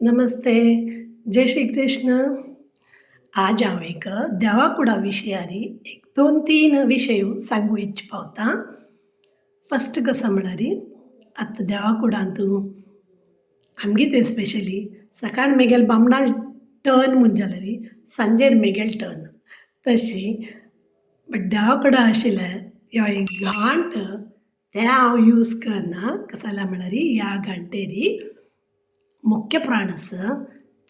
नमस्ते. जय श्री कृष्ण. आज हांव एक देवाकुडा विशयारी एक 2-3 विशय सांगू इच्छ पावतां. फर्स्ट कसो म्हळ्यार आतां देवाकुडांतू आमगे थंय स्पेशली सकाळ मेगेल बामणाल टर्न म्हण जाल्यार सांजेर मेगेल टर्न. तशी बट देवाकुडा आशिल्ल्यार ह्यो एक घांट तें हांव यूज करना. कसो जाला म्हळ्यार ह्या घांटेर मुख्य प्राण आसा.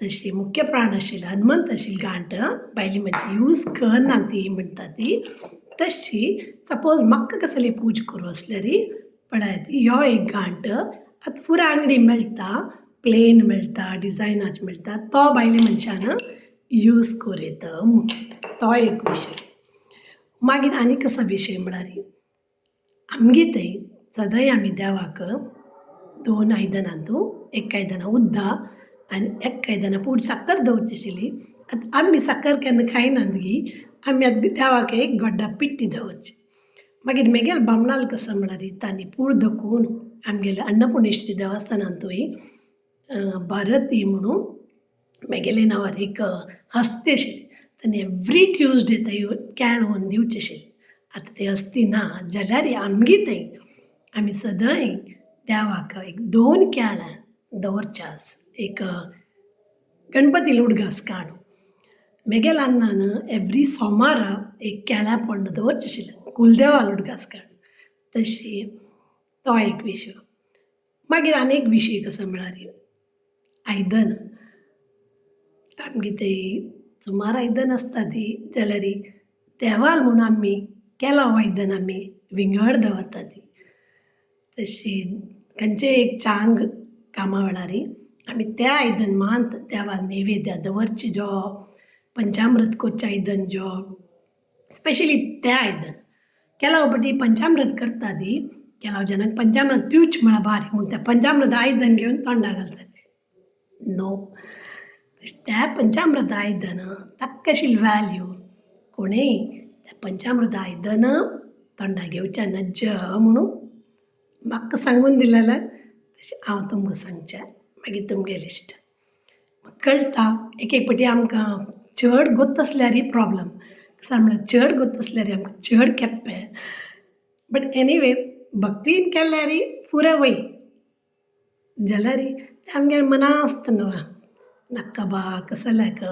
तशी मुख्य प्राण आशिल्लो हनुमंत आशिल्ली घांट बायली म्हाजी यूज करना ती म्हणटा ती. तशी सपोज म्हाका कसली पूजा करूं असल्यार पळयात ह्यो एक घांट आतां पुरो अंगडी मेळटा, प्लेन मेळटा, डिजायनाचे मेळटा, तो बायले मनशान यूज करूं येता म्हूण तो एक विशय. मागीर आनी कसो विशय म्हळ्यार आमगे थंय सदांय आमी देवाक 2 आयदनांतू एक आयदनां उद्दा आनी एक आयदनां पूड साकर दवरची आशिल्ली. आतां आमी साकर केन्ना खायनात गी. आमी आतां देवाक एक गड्डा पिट्टी दवरची. मागीर मेगेल बामणाल कसो म्हळ्यार तांणी पूड दखून आमगेल्या अन्नपुर्णेश्वरी देवस्थानांतूय भारती म्हणून मेगेले नांवार एक हस्ती आशिल्ली. तांणी एवरी ट्यूजडे थंय केळ व्हरून दिवचें आशिल्लें. आतां तें हस्ती ना जाल्यार आमगे थंय आमी सदांय देवाक एक 2 केळां दवरच्यास. एक गणपतीला उडगास काडून मेगेल अन्नान एवरी सोमारा एक केळ्या पोंड दवरचें आशिल्लें कुलदेवाल उडगास काडून. तशी तो एक विशय. मागीर आनी एक विशय कसो म्हळ्यार आयदन आमगे थंय सुमार आयदन आसता ती जाल्यार देवाल म्हणून आमी केलां आयदन आमी विंगड दवरता ती. तशी खंयचेय एक चांग कामा वेळार आमी त्या आयदन मात देवाक नैवेद्य दवरची जो पंचामृत करचें आयदन जो स्पेशली तें आयदन. केलां फावटी पंचामृत करता ती केलां जाणांक पंचामृत पिवचें म्हळ्यार बारीक म्हूण तें पंचामृत आयदन घेवन तोंडाक घालता ती. नो, त्या पंचामृत आयदन ताका आशिल्ली वॅल्यू कोणेय त्या पंचामृत आयदन तोंडाक घेवचें नज म्हणून म्हाका सांगून दिलें जाल्यार तशें हांव तुमकां सांगचें. मागीर तुमगेलें इश्ट. कळटा एक एक पाटी आमकां चड गोत्त आसल्यारय प्रॉब्लम. कसो म्हळ्यार चड गोत्त आसल्यार आमकां चड केप्पें. बट एनीवे भक्तीन केल्यार पुरो वय जाल्यार तें आमगे मना आसतना नाका बा कसो लायक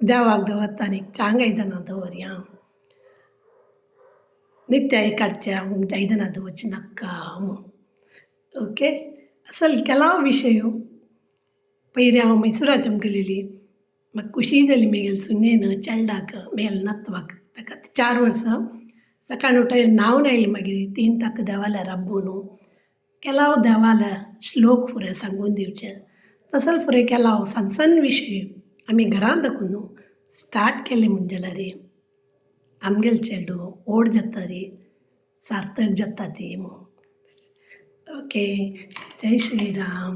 देवाक दवरता आनी चांग आयदनां दवरया. नित्य एक काडचें आयदनां दवरचीं नाका म्हूण. ओके. असल केलां विशय. पयलीं हांव मैसुराचें गेलेली. म्हाका खुशी जाली मेगेल सुनेन चेडवाक मेगेल नातवाक ताका 4 वर्सां सकाळीं उठोन न्हांवन आयलें मागीर तीन ताका देवाल्या राबून केलां देवाल्या श्लोक फुडें सांगून दिवचें. तसो फुडें केलां सान विशय आमी घरांत दाखून स्टार्ट केलें म्हणजे जाल्यार आमगेलें चेडूं व्हड जाता ती सार्थक जाता ती म्हूण. ओके. जय श्री राम.